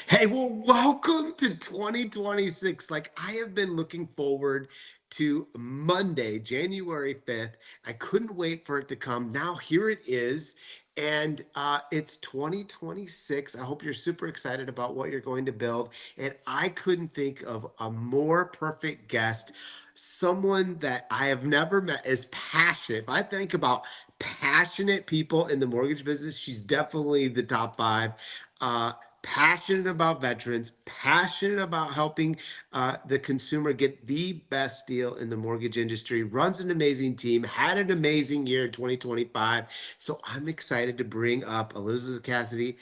Hey, well, welcome to 2026. Like, I have been looking forward to Monday, January 5th. I couldn't wait for it to come. Now, here it is. And it's 2026. I hope you're super excited about what you're going to build. And I couldn't think of a more perfect guest, someone that I have never met is passionate. If I think about passionate people in the mortgage business, she's definitely the top five. Uh, Passionate about veterans, passionate about helping the consumer get the best deal in the mortgage industry, runs an amazing team, had an amazing year in 2025. So I'm excited to bring up Elizabeth Cassidy.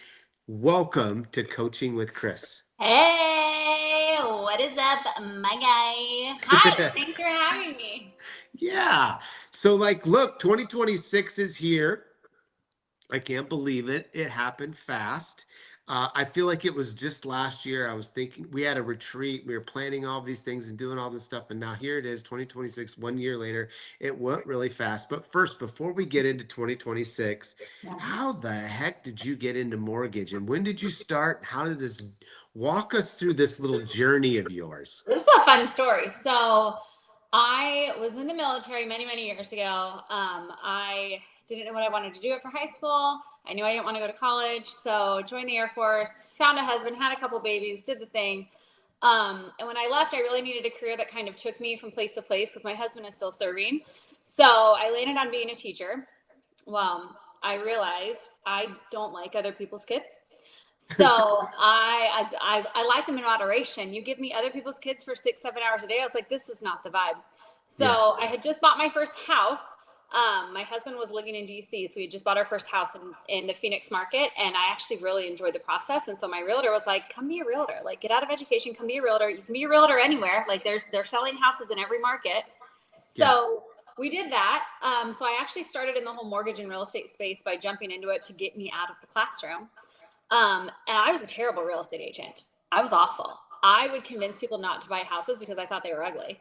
Welcome to Coaching with Chris. Hey, what is up, my guy? Hi, thanks for having me. Yeah. So, like, look, 2026 is here. I can't believe it. It happened fast. I feel like it was just last year. I was thinking we had a retreat. We were planning all these things and doing all this stuff. And now here it is, 2026, 1 year later. It went really fast. But first, before we get into 2026, Yeah. how the heck did you get into mortgage? And when did you start? How did this walk us through this little journey of yours? This is a fun story. So, I was in the military many, many years ago. I didn't know what I wanted to do after high school. I knew I didn't want to go to college. So, joined the Air Force, found a husband, had a couple babies, did the thing. And when I left, I really needed a career that kind of took me from place to place because my husband is still serving. So, I landed on being a teacher. Well, I realized I don't like other people's kids. So I like them in moderation. You give me other people's kids for 6, 7 hours a day. I was like, this is not the vibe. Yeah. So I had just bought my first house. My husband was living in DC, so we had just bought our first house in the Phoenix market, and I actually really enjoyed the process. And so my realtor was like, "Come be a realtor. Like, get out of education, come be a realtor. You can be a realtor anywhere. Like, they're selling houses in every market." Yeah. So we did that. So I actually started in the whole mortgage and real estate space by jumping into it to get me out of the classroom. And I was a terrible real estate agent. I was awful. I would convince people not to buy houses because I thought they were ugly.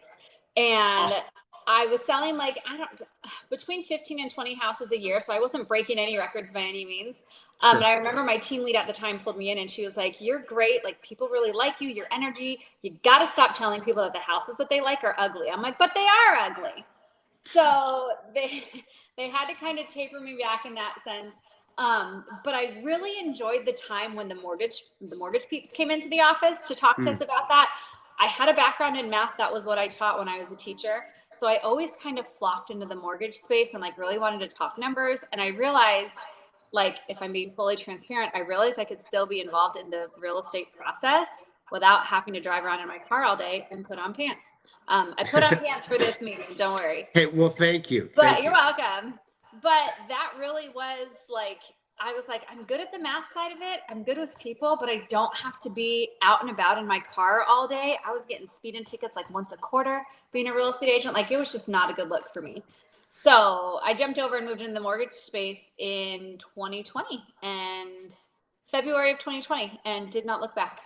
And Oh, I was selling like, I don't, between 15 and 20 houses a year. So I wasn't breaking any records by any means. And sure. I remember my team lead at the time pulled me in and she was like, "You're great. Like, people really like you, your energy. You got to stop telling people that the houses that they like are ugly." I'm like, "But they are ugly." So they had to kind of taper me back in that sense. But I really enjoyed the time when the mortgage peeps came into the office to talk to Mm, us about that. I had a background in math. That was what I taught when I was a teacher. So I always kind of flocked into the mortgage space and like really wanted to talk numbers. And I realized, like, if I'm being fully transparent, I realized I could still be involved in the real estate process without having to drive around in my car all day and put on pants. I put on mm. pants for this meeting, don't worry. Hey, well, thank you. But Thank you're you. welcome. But that really was like, I was like, I'm good at the math side of it. I'm good with people, but I don't have to be out and about in my car all day. I was getting speeding tickets like once a quarter being a real estate agent. Like, it was just not a good look for me. So I jumped over and moved into the mortgage space in 2020 and February of 2020 and did not look back.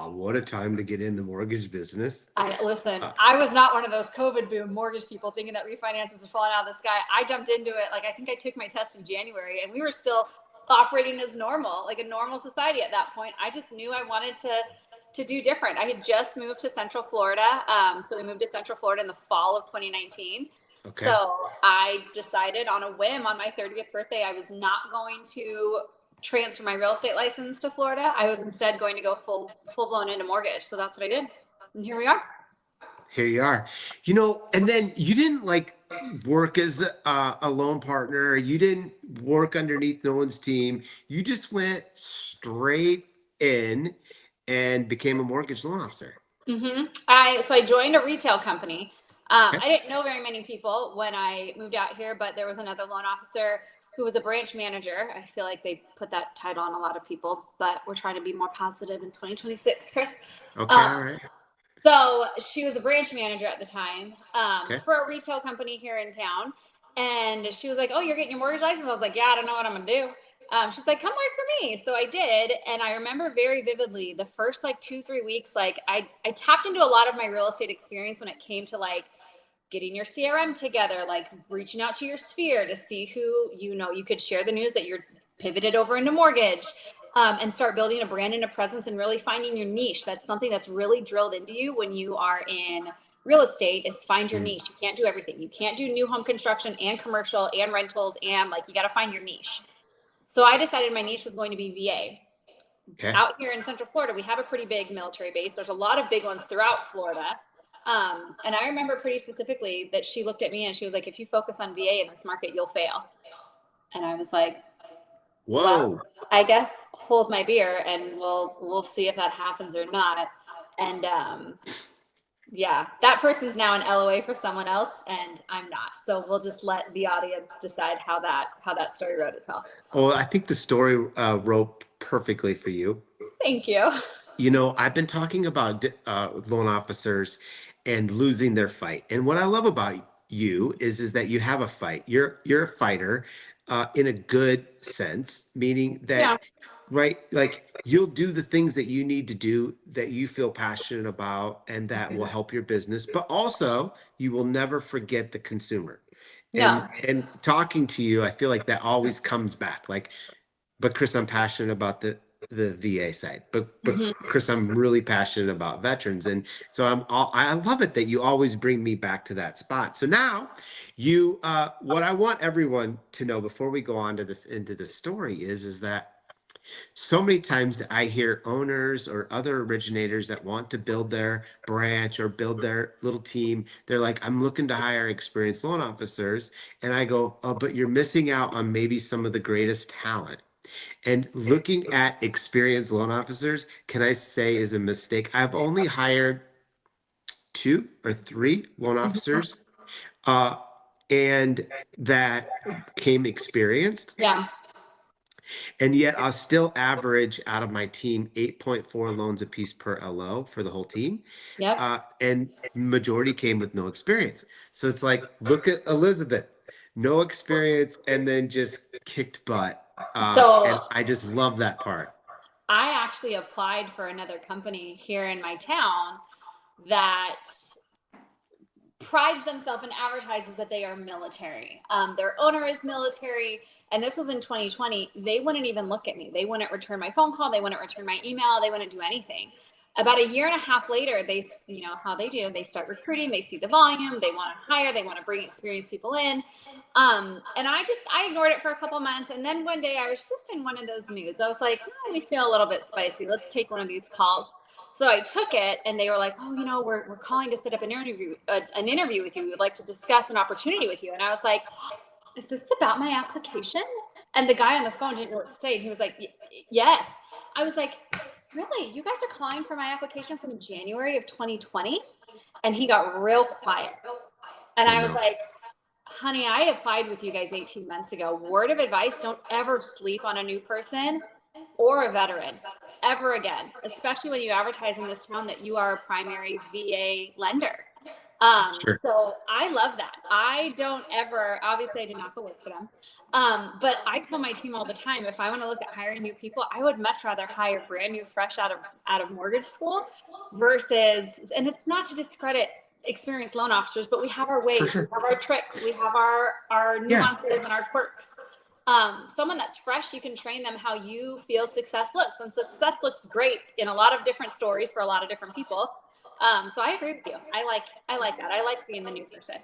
What a time to get in the mortgage business. I listen, Uh, I was not one of those COVID boom mortgage people thinking that refinances are falling out of the sky. I jumped into it. Like, I think I took my test in January and we were still operating as normal, like a normal society at that point. I just knew I wanted to do different. I had just moved to Central Florida. So we moved to Central Florida in the fall of 2019. okay. So I decided on a whim on my 30th birthday, I was not going to transfer my real estate license to Florida. I was instead going to go full blown into mortgage. So that's what I did. And here we are. Here you are. And then you didn't like work as a loan partner. You didn't work underneath no one's team. You just went straight in and became a mortgage loan officer. I joined a retail company. Okay. I didn't know very many people when I moved out here, but there was another loan officer who was a branch manager. I feel like they put that title on a lot of people, but we're trying to be more positive in 2026, Chris. Okay. Um, All right. so she was a branch manager at the time Okay. for a retail company here in town. And she was like, "Oh, you're getting your mortgage license?" I was like, "Yeah, I don't know what I'm going to do." She's like, "Come work for me." So I did. And I remember very vividly the first like 2, 3 weeks, like I tapped into a lot of my real estate experience when it came to like getting your CRM together, like reaching out to your sphere to see who, you could share the news that you're pivoted over into mortgage. and start building a brand and a presence and really finding your niche. That's something that's really drilled into you when you are in real estate, is find your Mm. niche. You can't do everything. You can't do new home construction and commercial and rentals, and like, you got to find your niche. So I decided my niche was going to be VA. Okay. Out here in Central Florida, we have a pretty big military base. There's a lot of big ones throughout Florida. And I remember pretty specifically that she looked at me and she was like, if you focus on VA in this market, you'll fail. And I was like, well, Whoa. I guess hold my beer and we'll see if that happens or not. And yeah, that person's now an LOA for someone else, and I'm not. So we'll just let the audience decide how that story wrote itself. Well, I think the story wrote perfectly for you. Thank you. You know, I've been talking about loan officers and losing their fight. And what I love about you is that you have a fight. You're a fighter in a good sense, meaning Yeah. that, right, like you'll do the things that you need to do that you feel passionate about and that will help your business, but also you will never forget the consumer. No. And talking to you, I feel like that always comes back. Like, but Chris, I'm passionate about the VA side. But Mhm. Chris, I'm really passionate about veterans, and so I love it that you always bring me back to that spot. So now, what I want everyone to know before we go on to this into the story is that so many times I hear owners or other originators that want to build their branch or build their little team. They're like, I'm looking to hire experienced loan officers. And I go, oh, but you're missing out on maybe some of the greatest talent. And looking at experienced loan officers, can I say is a mistake? I've only hired 2 or 3 loan Mhm. officers, uh, and that came experienced. Yeah. And yet I'll still average out of my team 8.4 loans apiece per LO for the whole team. Yep. And majority came with no experience. So it's like, look at Elizabeth, no experience, and then just kicked butt. And So I just love that part. I actually applied for another company here in my town that prides themselves and advertises that they are military. Their owner is military, and this was in 2020. They wouldn't even look at me. They wouldn't return my phone call. They wouldn't return my email. They wouldn't do anything. About a year and a half later, they, you know how they do. They start recruiting. They see the volume. They want to hire. They want to bring experienced people in. And I ignored it for a couple months. And then one day, I was just in one of those moods. I was like, oh, we feel a little bit spicy. Let's take one of these calls. So I took it, and they were like, "Oh, we're calling to set up an interview with you. We would like to discuss an opportunity with you." And I was like, "Is this about my application?" And the guy on the phone didn't know what to say. And he was like, "Yes." I was like, "Really? You guys are calling for my application from January of 2020?" And he got real quiet. And Oh I was no. like, honey, I applied with you guys 18 months ago. Word of advice, don't ever sleep on a new person or a veteran ever again, especially when you advertise in this town that you are a primary VA lender. Sure. So I love that. I don't ever, obviously I did not go work for them. But I tell my team all the time, if I want to look at hiring new people, I would much rather hire brand new, fresh out of mortgage school versus, and it's not to discredit experienced loan officers, but we have our For ways, we sure. have our tricks, we have our Yeah. nuances and our quirks. Someone that's fresh, you can train them how you feel success looks, and success looks great in a lot of different stories for a lot of different people. So I agree with you. I like that. I like being the new person.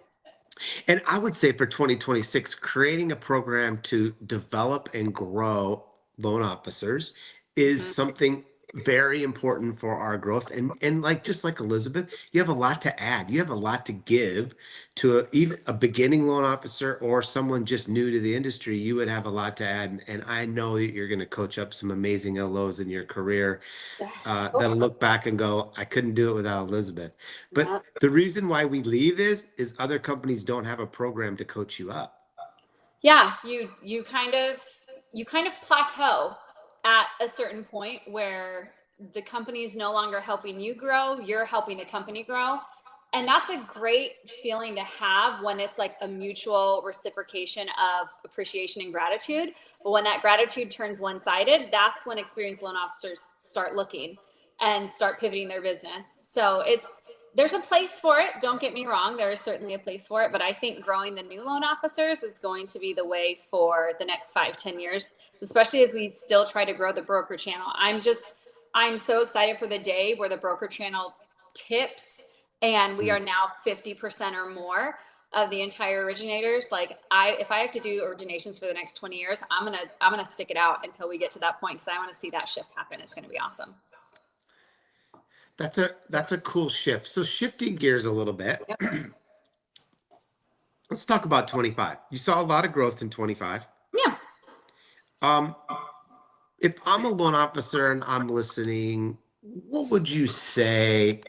And I would say for 2026, creating a program to develop and grow loan officers is Mhm. something very important for our growth. And like just like Elizabeth, you have a lot to add. You have a lot to give to even a beginning loan officer or someone just new to the industry. You would have a lot to add. And I know that you're going to coach up some amazing LOs in your career Yes. that'll look back and go, I couldn't do it without Elizabeth. But Yeah. the reason why we leave is other companies don't have a program to coach you up. Yeah, you kind of plateau at a certain point where the company is no longer helping you grow, you're helping the company grow. And that's a great feeling to have when it's like a mutual reciprocation of appreciation and gratitude. But when that gratitude turns one-sided, that's when experienced loan officers start looking and start pivoting their business. So there's a place for it. Don't get me wrong. There is certainly a place for it, but I think growing the new loan officers is going to be the way for the next 5-10 years, especially as we still try to grow the broker channel. I'm so excited for the day where the broker channel tips and we are now 50% or more of the entire originators. Like if I have to do originations for the next 20 years, I'm going to stick it out until we get to that point, because I want to see that shift happen. It's going to be awesome. That's a cool shift. So shifting gears a little bit, Yep. let's talk about 25. You saw a lot of growth in 25. Yeah. Um, if I'm a loan officer and I'm listening, what would you say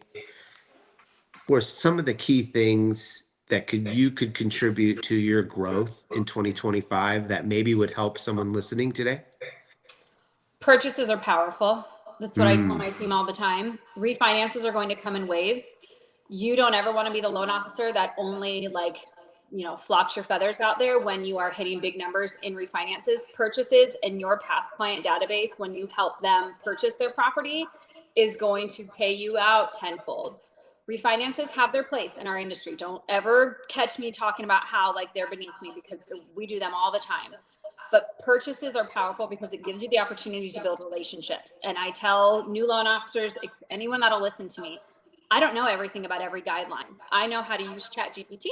were some of the key things that you could contribute to your growth in 2025 that maybe would help someone listening today? Purchases are powerful. That's what I tell Mm, my team all the time. Refinances are going to come in waves. You don't ever want to be the loan officer that only flocks your feathers out there when you are hitting big numbers in refinances. Purchases in your past client database, when you help them purchase their property, is going to pay you out tenfold. Refinances have their place in our industry. Don't ever catch me talking about how like they're beneath me, because we do them all the time. But purchases are powerful because it gives you the opportunity to build relationships. And I tell new loan officers, anyone that'll listen to me, I don't know everything about every guideline. I know how to use ChatGPT.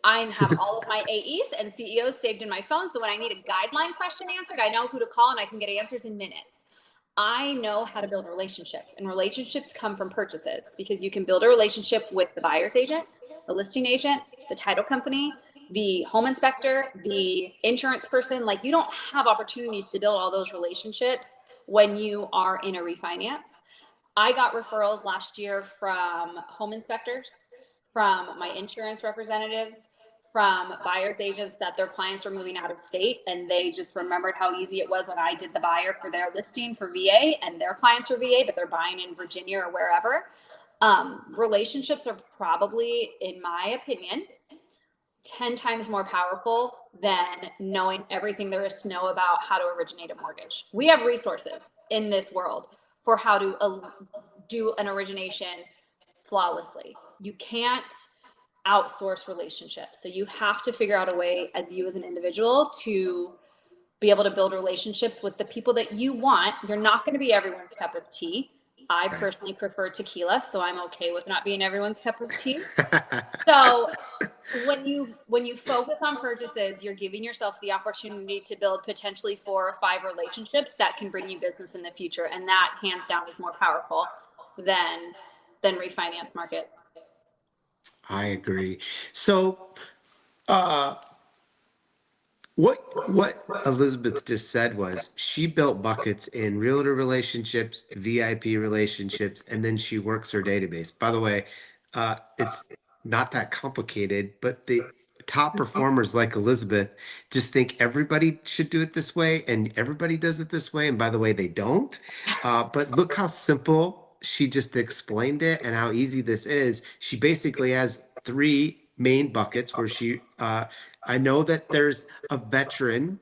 I have all of my AEs and CEOs saved in my phone. So when I need a guideline question answered, I know who to call and I can get answers in minutes. I know how to build relationships, and relationships come from purchases, because you can build a relationship with the buyer's agent, the listing agent, the title company, the home inspector, the insurance person. Like, you don't have opportunities to build all those relationships when you are in a refinance. I got referrals last year from home inspectors, from my insurance representatives, from buyer's agents that their clients were moving out of state, and they just remembered how easy it was when I did the buyer for their listing for VA, and their clients were VA, but they're buying in Virginia or wherever. Relationships are probably, in my opinion, 10 times more powerful than knowing everything there is to know about how to originate a mortgage. We have resources in this world for how to do an origination flawlessly. You can't outsource relationships. So you have to figure out a way, as you as an individual, to be able to build relationships with the people that you want. You're not going to be everyone's cup of tea. I right. personally prefer tequila, so I'm okay with not being everyone's cup of tea. So when you focus on purchases, you're giving yourself the opportunity to build potentially 4 or 5 relationships that can bring you business in the future, and that hands down is more powerful than refinance markets. I agree. So, uh, what Elizabeth just said was she built buckets in realtor relationships, VIP relationships, and then she works her database. By the way, it's not that complicated, but the top performers like Elizabeth just think everybody should do it this way, and everybody does it this way. And by the way, they don't. But look how simple she just explained it and how easy this is. She basically has 3 main buckets where I know that there's a veteran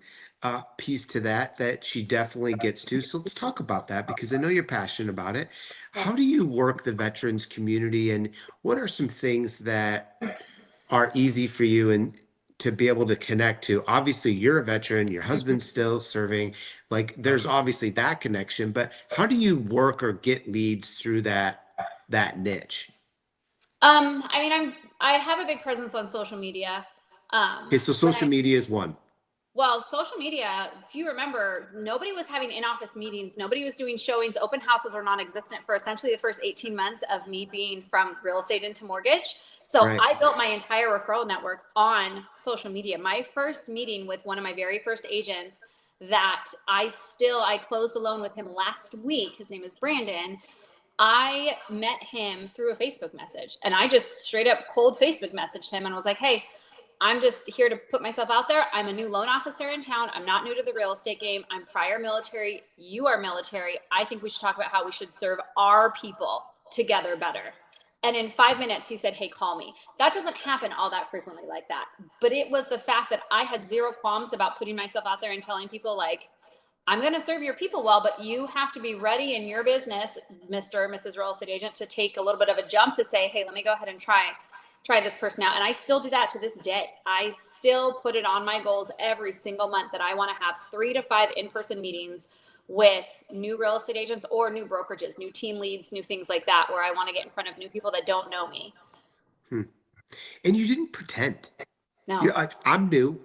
piece to that she definitely gets to. So let's talk about that, because I know you're passionate about it. Yeah. How do you work the veterans community, and what are some things that are easy for you and to be able to connect to? Obviously, you're a veteran, your husband's still serving. Like, there's obviously that connection, but how do you work or get leads through that niche? I mean, I have a big presence on social media. Okay, so When social media is one. Well, social media, if you remember, nobody was having in-office meetings. Nobody was doing showings. Open houses were non-existent for essentially the first 18 months of me being from real estate into mortgage. So Right. I built my entire referral network on social media. My first meeting with one of my very first agents that I closed a loan with him last week. His name is Brandon. I met him through a Facebook message, and I just straight up cold Facebook messaged him and was like, hey, I'm just here to put myself out there. I'm a new loan officer in town. I'm not new to the real estate game. I'm prior military. You are military. I think we should talk about how we should serve our people together better. And in 5 minutes, he said, hey, call me. That doesn't happen all that frequently like that. But it was the fact that I had zero qualms about putting myself out there and telling people, like, I'm going to serve your people well, but you have to be ready in your business, Mr. or Mrs. Real Estate Agent, to take a little bit of a jump to say, hey, let me go ahead and try this person out. And I still do that to this day. I still put it on my goals every single month that I want to have 3 to 5 in-person meetings with new real estate agents or new brokerages, new team leads, new things like that, where I want to get in front of new people that don't know me. Hmm. And you didn't pretend. No. I'm new.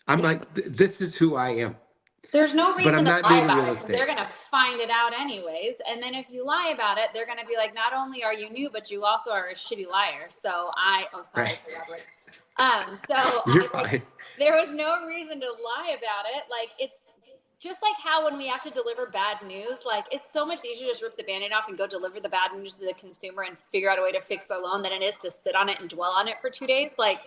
I'm Yeah. like, this is who I am. There's no But I'm reason to not lie new to about real it because they're estate. going to find it out anyways. And then if you lie about it, they're going to be like, not only are you new, but you also are a shitty liar. Oh, sorry, I Right. said that word. So You're I like, fine. there was no reason to lie about it. Like, it's just like how when we have to deliver bad news, like it's so much easier to just rip the band-aid off and go deliver the bad news to the consumer and figure out a way to fix their loan than it is to sit on it and dwell on it for 2 days. Like,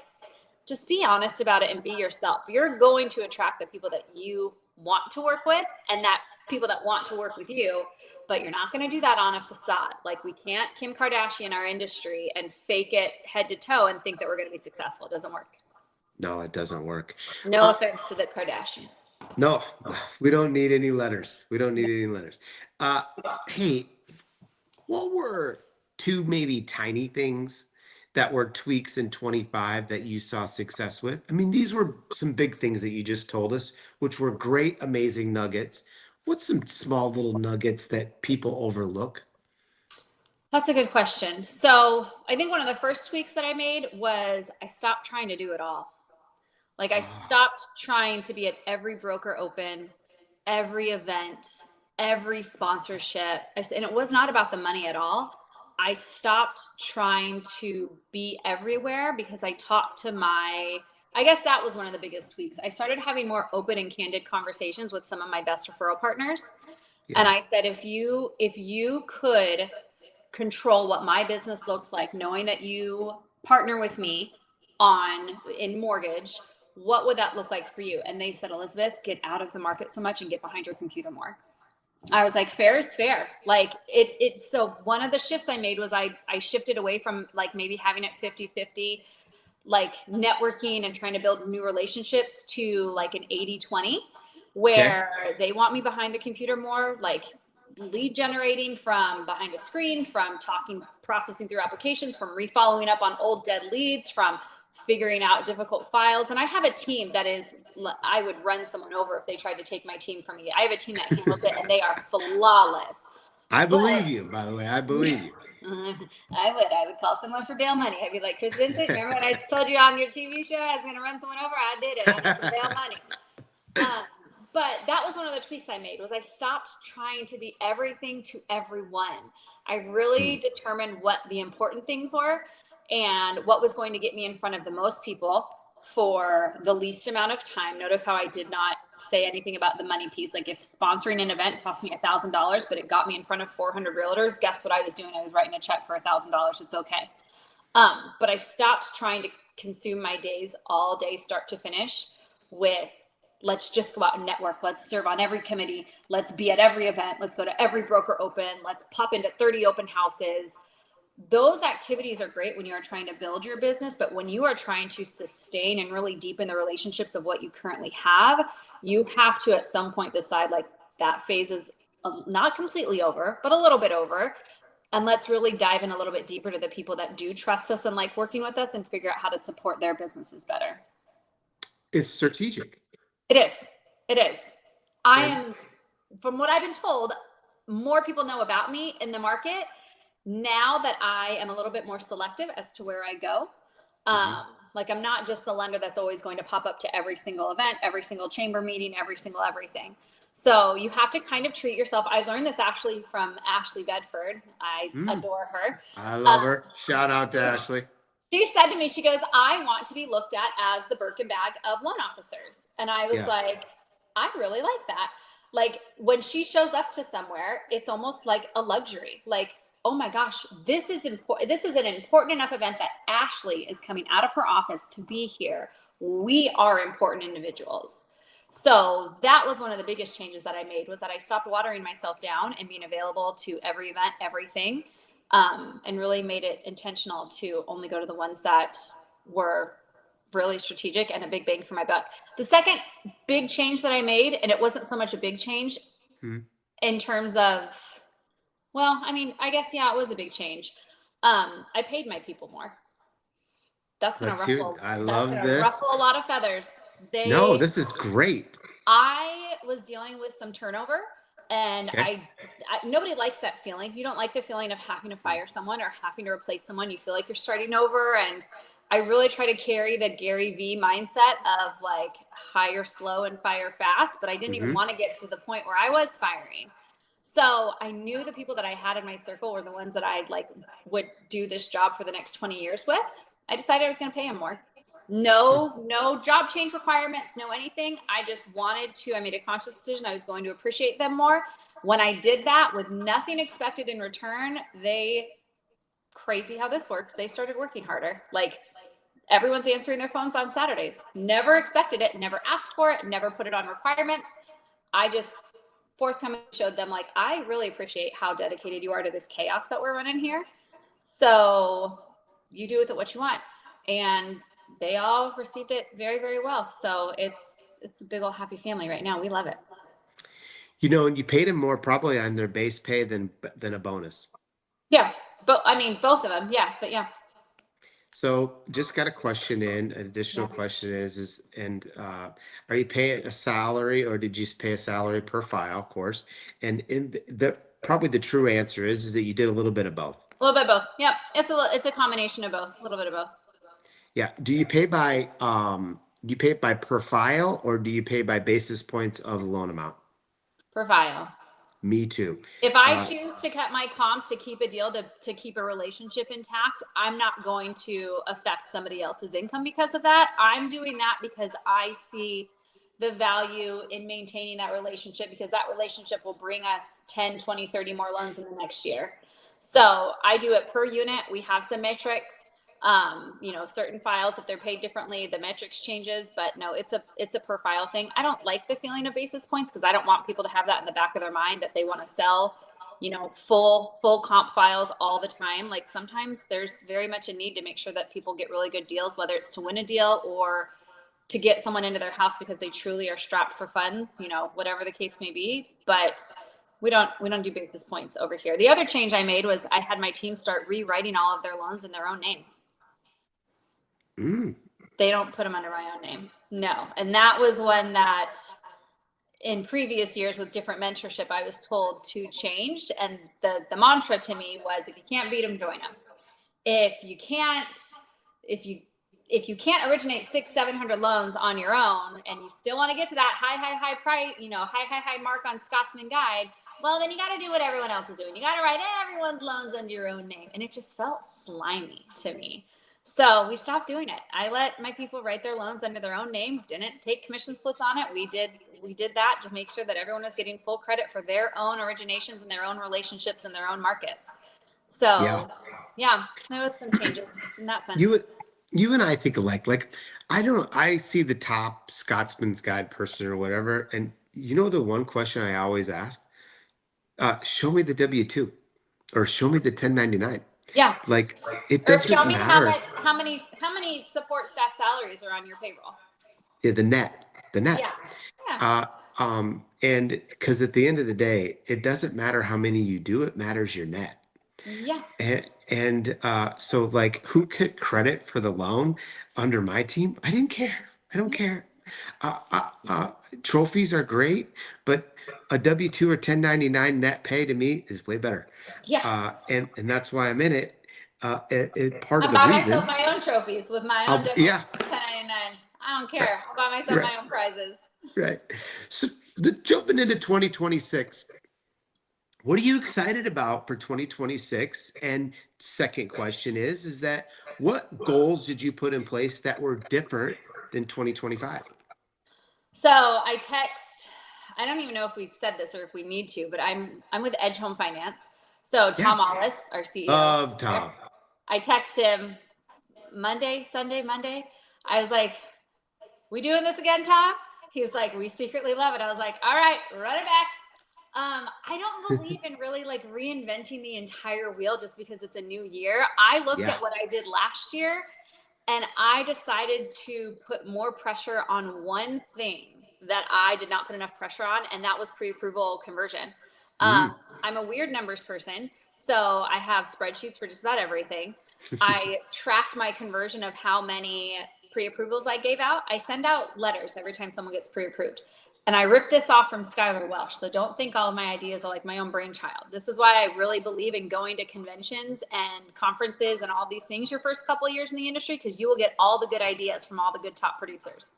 just be honest about it and be yourself. You're going to attract the people that you want to work with and that people that want to work with you, but you're not going to do that on a facade. Like, we can't Kim Kardashian our industry and fake it head to toe and think that we're going to be successful. It doesn't work. No, it doesn't work. No offense to the Kardashians. No, we don't need any letters. We don't need any letters. Uh, hey, what were two maybe tiny things that were tweaks in 25 that you saw success with? I mean, these were some big things that you just told us, which were great, amazing nuggets. What's some small little nuggets that people overlook? That's a good question. So I think one of the first tweaks that I made was I stopped trying to do it all. Like, I Oh, stopped trying to be at every broker open, every event, every sponsorship. And it was not about the money at all. I stopped trying to be everywhere because I talked to I guess that was one of the biggest tweaks. I started having more open and candid conversations with some of my best referral partners. And yeah. I said, if you could control what my business looks like, knowing that you partner with me in mortgage, what would that look like for you? And they said, Elizabeth, get out of the market so much and get behind your computer more. I was like, fair is fair. Like, so one of the shifts I made was I shifted away from like maybe having it 50-50, like networking and trying to build new relationships, to like an 80-20, Okay. where they want me behind the computer more, like lead generating from behind a screen, from talking, processing through applications, from refollowing up on old dead leads, from figuring out difficult files. And I have a team that is, I would run someone over if they tried to take my team from me. I have a team that handles it and they are flawless. I believe But you, by the way. I believe you. I would call someone for bail money. I'd be like, Chris Vincent, remember when I told you on your TV show I was going to run someone over? I did it. I need some bail money. Um, but that was one of the tweaks I made, was I stopped trying to be everything to everyone. I Hmm. really determined what the important things were and what was going to get me in front of the most people for the least amount of time. Notice how I did not say anything about the money piece. Like, if sponsoring an event cost me $1,000, but it got me in front of 400 realtors, guess what I was doing? I was writing a check for $1,000. It's okay. But I stopped trying to consume my days all day, start to finish, with let's just go out and network. Let's serve on every committee. Let's be at every event. Let's go to every broker open. Let's pop into 30 open houses. Those activities are great when you are trying to build your business, but when you are trying to sustain and really deepen the relationships of what you currently have, you have to at some point decide, like, that phase is not completely over, but a little bit over. And let's really dive in a little bit deeper to the people that do trust us and like working with us, and figure out how to support their businesses better. It's strategic. It is. It is. I And am, from what I've been told, more people know about me in the market now that I am a little bit more selective as to where I go. mhm. Like, I'm not just the lender that's always going to pop up to every single event, every single chamber meeting, every single everything. So you have to kind of treat yourself. I learned this actually from Ashley Bedford. I Mm, adore her. I love Um, her. Shout out to Ashley. she said to me, she goes, I want to be looked at as the Birkin bag of loan officers. And I was Yeah. like, I really like that. Like, when she shows up to somewhere, it's almost like a luxury. Like, oh my gosh, this is important. This is an important enough event that Ashley is coming out of her office to be here. We are important individuals. So that was one of the biggest changes that I made, was that I stopped watering myself down and being available to every event, everything, and really made it intentional to only go to the ones that were really strategic and a big bang for my buck. The second big change that I made, and it wasn't so much a big change Mhm. in terms of, well, I mean, I guess, yeah, it was a big change. I paid my people more. That's going to Let's hear. I love this. ruffle a lot of feathers. No, They, this is great. I was dealing with some turnover, and Okay. nobody likes that feeling. You don't like the feeling of having to fire someone or having to replace someone. You feel like you're starting over. And I really try to carry the Gary V mindset of like hire slow and fire fast, but I didn't even Hmm. want to get to the point where I was firing. So I knew the people that I had in my circle were the ones that I like would do this job for the next 20 years with. I decided I was going to pay them more. No job change requirements, no anything. I just wanted to, I made a conscious decision. I was going to appreciate them more. When I did that with nothing expected in return, crazy how this works, they started working harder. Like everyone's answering their phones on Saturdays. Never expected it, never asked for it, never put it on requirements. I just forthcoming showed them like, I really appreciate how dedicated you are to this chaos that we're running here. So you do with it what you want. And they all received it very, very well. So it's a big old happy family right now. We love it. And you paid them more probably on their base pay than a bonus. Yeah. But I mean, both of them. Yeah. But yeah. So just got a question in. An additional Yeah. question are you paying a salary or did you just pay a salary per file, of course? And in probably the true answer is that you did a little bit of both. A little bit of both. Yep. It's a combination of both. A little bit of both. Yeah. Do you pay it by per file or do you pay by basis points of the loan amount? Per file. Me too. If I Uh, choose to cut my comp to keep a deal to keep a relationship intact, I'm not going to affect somebody else's income because of that. I'm doing that because I see the value in maintaining that relationship, because that relationship will bring us 10, 20, 30 more loans in the next year. So I do it per unit. We have some metrics. Certain files, if they're paid differently, the metrics changes, but no, it's a per file thing. I don't like the feeling of basis points because I don't want people to have that in the back of their mind that they want to sell, full comp files all the time. Like sometimes there's very much a need to make sure that people get really good deals, whether it's to win a deal or to get someone into their house because they truly are strapped for funds, whatever the case may be. But we don't do basis points over here. The other change I made was I had my team start rewriting all of their loans in their own name. mm, They don't put them under my own name. No. And that was one that in previous years with different mentorship, I was told to change. And the mantra to me was, if you can't beat them, join them. If you can't, if you, if you can't originate 600-700 loans on your own and you still want to get to that high price, high mark on Scotsman Guide, well, then you got to do what everyone else is doing. You got to write everyone's loans under your own name. And it just felt slimy to me. So we stopped doing it. I let my people write their loans under their own name, didn't take commission splits on it. We did that to make sure that everyone was getting full credit for their own originations and their own relationships and their own markets. yeah. So yeah, there was some changes in that sense. You and I think alike. Like, I see the top Scotsman's Guide person or whatever, and the one question I always ask, show me the W-2 or show me the 1099. Yeah. Like, it Or show doesn't me matter. how many support staff salaries are on your payroll. Yeah, the net. Yeah. Yeah. And because at the end of the day, it doesn't matter how many you do, it matters your net. Yeah. So like who get credit for the loan under my team? I didn't care. I don't care. Trophies are great, but a W-2 or 1099 net pay to me is way better. Yeah. And that's why I'm in it. Part of I the buy myself reason my own trophies with my own yeah, W-2 1099. I don't care. I'll buy myself right, my own prizes. right. So jumping into 2026, what are you excited about for 2026? And second question is that what goals did you put in place that were different than 2025? So I don't even know if we said this or if we need to, but I'm with Edge Home Finance. So Yeah. Tom Allis, our CEO. Of Tom. I text him Monday. I was like, we doing this again, Tom? He's like, we secretly love it. I was like, all right, run it back. I don't believe in really like reinventing the entire wheel just because it's a new year. I looked Yeah. at what I did last year And I decided to put more pressure on one thing that I did not put enough pressure on, and that was pre-approval conversion. Um, Mm. I'm a weird numbers person, so I have spreadsheets for just about everything. I tracked my conversion of how many pre-approvals I gave out. I send out letters every time someone gets pre-approved. And I ripped this off from Skylar Welsh. So don't think all of my ideas are like my own brainchild. This is why I really believe in going to conventions and conferences and all these things your first couple of years in the industry, because you will get all the good ideas from all the good top producers.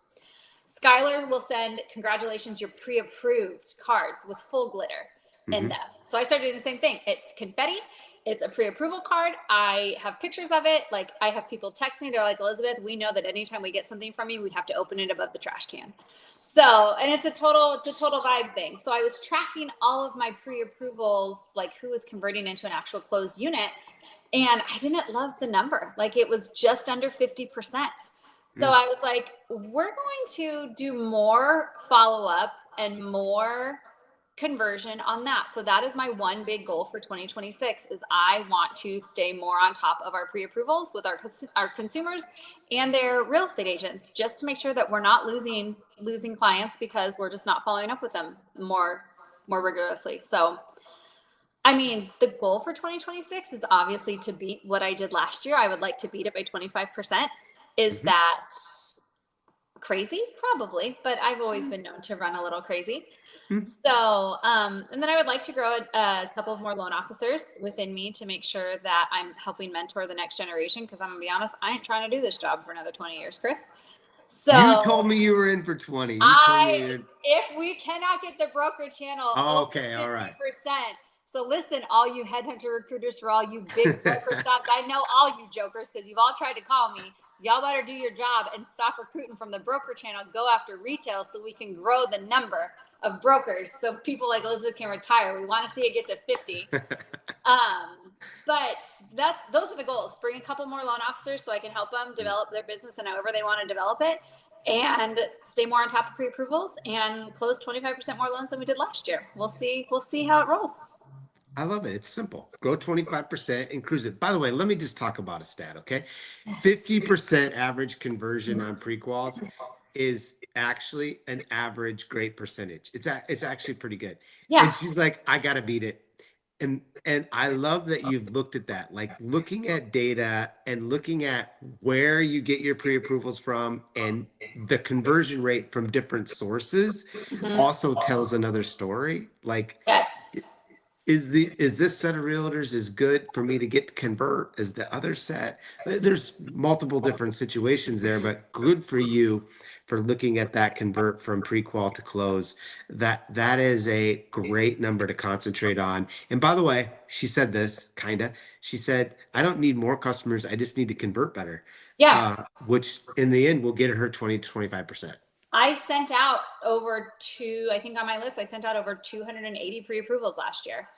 Skylar will send congratulations, you're pre-approved cards with full glitter in Hmm. them. So I started doing the same thing. It's confetti. It's a pre-approval card. I have pictures of it. Like, I have people text me. They're like, Elizabeth, we know that anytime we get something from you, we have to open it above the trash can. So, and it's a total vibe thing. So I was tracking all of my pre-approvals, like who was converting into an actual closed unit. And I didn't love the number. Like, it was just under 50%. So Mm. I was like, we're going to do more follow up and more conversion on that. So that is my one big goal for 2026 is I want to stay more on top of our pre-approvals with our consumers and their real estate agents, just to make sure that we're not losing clients because we're just not following up with them more rigorously. So I mean, the goal for 2026 is obviously to beat what I did last year. I would like to beat it by 25%. Is Hmm. that crazy? Probably, but I've always been known to run a little crazy. Mm. So, and then I would like to grow a couple of more loan officers within me to make sure that I'm helping mentor the next generation. Because I'm gonna be honest, I ain't trying to do this job for another 20 years, Chris. You So told me you were in for 20. You told me you're in. if we cannot get the broker channel Oh, over okay. All right. 50%. So listen, all you headhunter recruiters, for all you big broker shops, I know all you jokers because you've all tried to call me. Y'all better do your job and stop recruiting from the broker channel. Go after retail so we can grow the number of brokers so people like Elizabeth can retire. We want to see it get to 50. But those are the goals. Bring a couple more loan officers so I can help them develop their business and however they want to develop it, and stay more on top of pre-approvals and close 25% more loans than we did last year. We'll see how it rolls. I love it. It's simple. Grow 25% and cruise it. By the way, let me just talk about a stat, okay? 50% average conversion on prequals is actually an average great percentage. It's actually pretty good. Yeah. And she's like, I gotta beat it. And I love that you've looked at that, like looking at data and looking at where you get your pre-approvals from and the conversion rate from different sources Mhm. also tells another story. Like, Yes. is this set of realtors as good for me to get to convert as the other set? There's multiple different situations there, but good for you for looking at that convert from pre-qual to close. That is a great number to concentrate on. And by the way, she said this kinda. She said, I don't need more customers, I just need to convert better. Yeah. Which in the end will get her 20 to 25%. I sent out I think on my list, I sent out over 280 pre-approvals last year.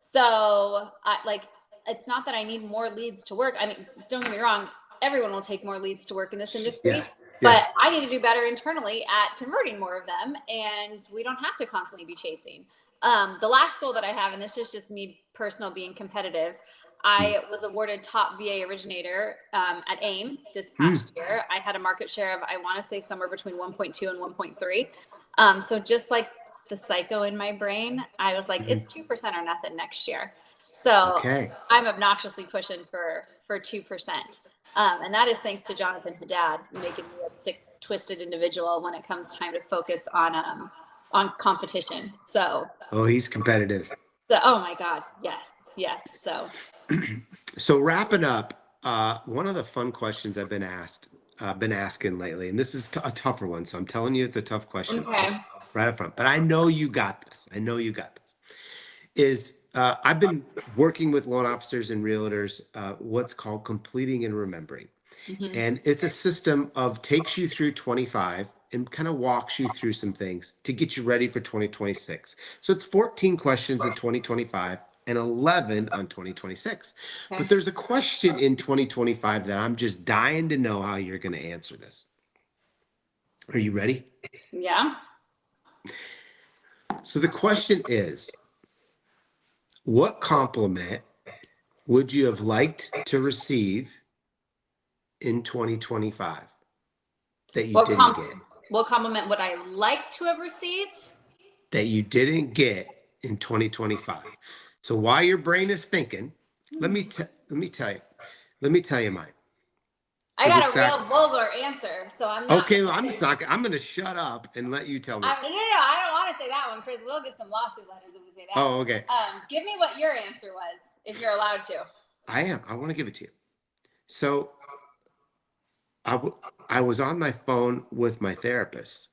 So, like, it's not that I need more leads to work. I mean, don't get me wrong, everyone will take more leads to work in this industry, Yeah. Yeah. but I need to do better internally at converting more of them, and we don't have to constantly be chasing. The last goal that I have, and this is just me personal being competitive, Mm. I was awarded top VA originator at AIM this Mm. past year. I had a market share of, I want to say, somewhere between 1.2 and 1.3. So just like the psycho in my brain, I was like, Mm. it's 2% or nothing next year. So Okay. I'm obnoxiously pushing for 2%. And that is thanks to Jonathan Haddad making me a sick, twisted individual when it comes time to focus on competition. Oh, he's competitive. Oh my God, yes. So So wrapping up, one of the fun questions been asking lately, and this is a tougher one. So I'm telling you, it's a tough question okay, right up front. But I know you got this. I know you got this. I've been working with loan officers and realtors, what's called completing and remembering. hmm And it's a system of takes you through 25 and kind of walks you through some things to get you ready for 2026. So it's 14 questions in 2025 and 11 on 2026. But okay, there's a question in 2025 that I'm just dying to know how you're going to answer this. Are you ready? yeah. So the question is, what compliment would you have liked to receive in 2025 that you What didn't get? what compliment would I like to have received? That you didn't get in 2025. So while your brain is thinking, let me tell you. Let me tell you mine. I It was got a real vulgar answer, so I'm not Okay, gonna well, I'm just say. not. I'm going to shut up and let you tell me. No, I don't want to say that one, Chris. We'll get some lawsuit letters if we say that. Oh, okay. Give me what your answer was, if you're allowed to. I am. I want to give it to you. So I, w- I was on my phone with my therapist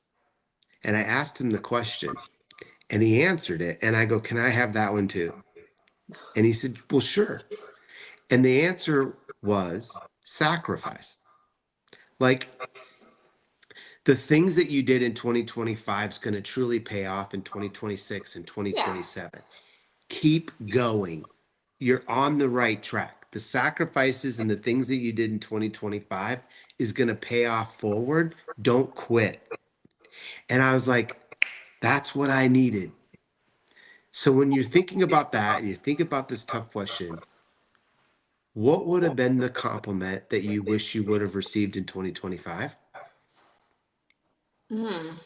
and I asked him the question and he answered it. And I go, "Can I have that one too?" And he said, "Well, sure." And the answer was sacrifice. Like the things that you did in 2025 is going to truly pay off in 2026 and Yeah. 2027. Keep going. You're on the right track. The sacrifices and the things that you did in 2025 is going to pay off forward. Don't quit. And I was like, that's what I needed. So when you're thinking about that and you think about this tough question, what would have been the compliment that you wish you would have received in 2025? Mm.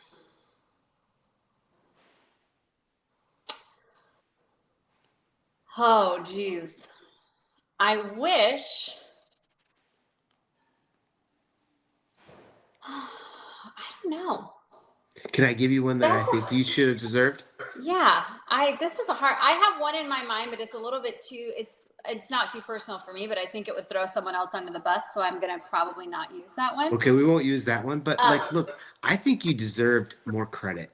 Oh, geez. I wish. I don't know. Can I give you one that I That's think you should have deserved? yeah. This is a hard. I have one in my mind, but it's a little bit too. It's not too personal for me, but I think it would throw someone else under the bus, so I'm gonna probably not use that one. Okay, we won't use that one, but Um, like, look, I think you deserved more credit.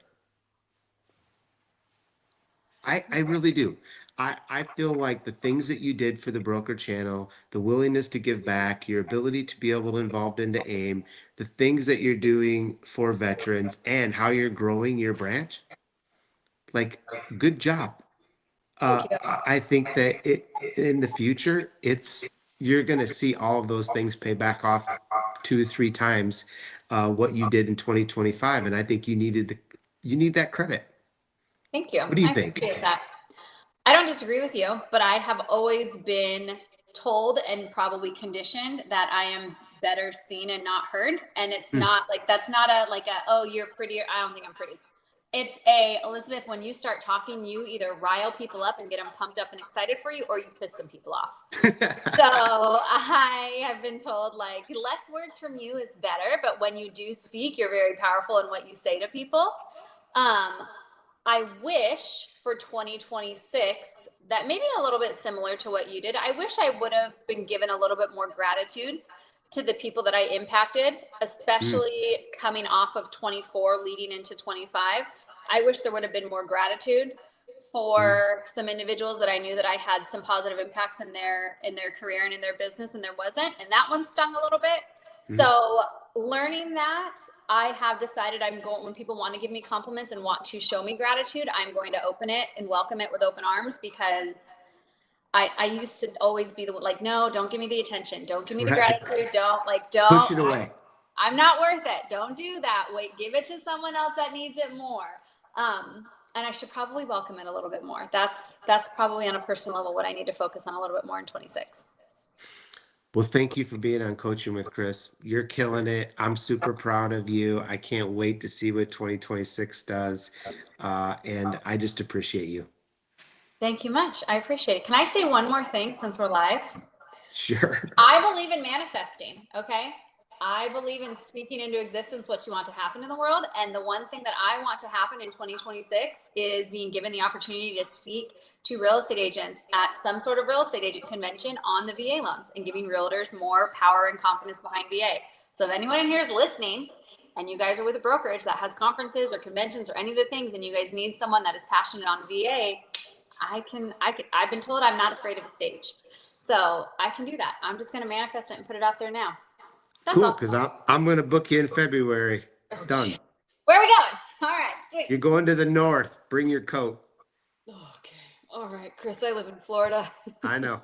I really do. I feel like the things that you did for the broker channel, the willingness to give back, your ability to be able to involve into AIM, the things that you're doing for veterans, and how you're growing your branch, like, good job. thank you. I think that it in the future, it's you're gonna see all of those things pay back off 2 3 times what you did in 2025, and I think you need that credit. Thank you. What do you I think? appreciate that. I don't disagree with you, but I have always been told and probably conditioned that I am better seen and not heard. And it's Mm, not like that's not a like a oh you're pretty. I don't think I'm pretty. It's a Elizabeth. When you start talking, you either rile people up and get them pumped up and excited for you, or you piss some people off. So I have been told like less words from you is better, but when you do speak, you're very powerful in what you say to people. Um, I wish for 2026 that maybe a little bit similar to what you did. I wish I would have been given a little bit more gratitude to the people that I impacted, mm, especially coming off of 24 leading into 25. I wish there would have been more gratitude mm, for some individuals that I knew that I had some positive impacts in their career and in their business, and there wasn't, and that one stung a little bit. mm. So learning that, I have decided I'm going when people want to give me compliments and want to show me gratitude, I'm going to open it and welcome it with open arms because I used to always be the one like, no, don't give me the attention, don't give me the Right. gratitude, don't like, Push don't. it away. I'm not worth it. Don't do that. Wait, give it to someone else that needs it more. And I should probably welcome it a little bit more. That's probably on a personal level what I need to focus on a little bit more in 26. Well, thank you for being on Coaching with Chris. You're killing it. I'm super proud of you. I can't wait to see what 2026 does. And I just appreciate you. Thank you much. I appreciate it. Can I say one more thing since we're live? Sure. I believe in manifesting, okay? I believe in speaking into existence what you want to happen in the world. And the one thing that I want to happen in 2026 is being given the opportunity to speak to real estate agents at some sort of real estate agent convention on the VA loans and giving realtors more power and confidence behind VA. So if anyone in here is listening and you guys are with a brokerage that has conferences or conventions or any of the things and you guys need someone that is passionate on VA, I've been told I'm not afraid of a stage. So I can do that. I'm just going to manifest it and put it out there now. That's Cool, all. because I'm going to book you in February. Oh, geez. Done. Where are we going? All right, sweet. You're going to the north. Bring your coat. Okay. All right, Chris, I live in Florida. I know.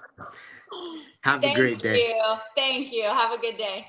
Have a Thank great day. you. Thank you. Have a good day.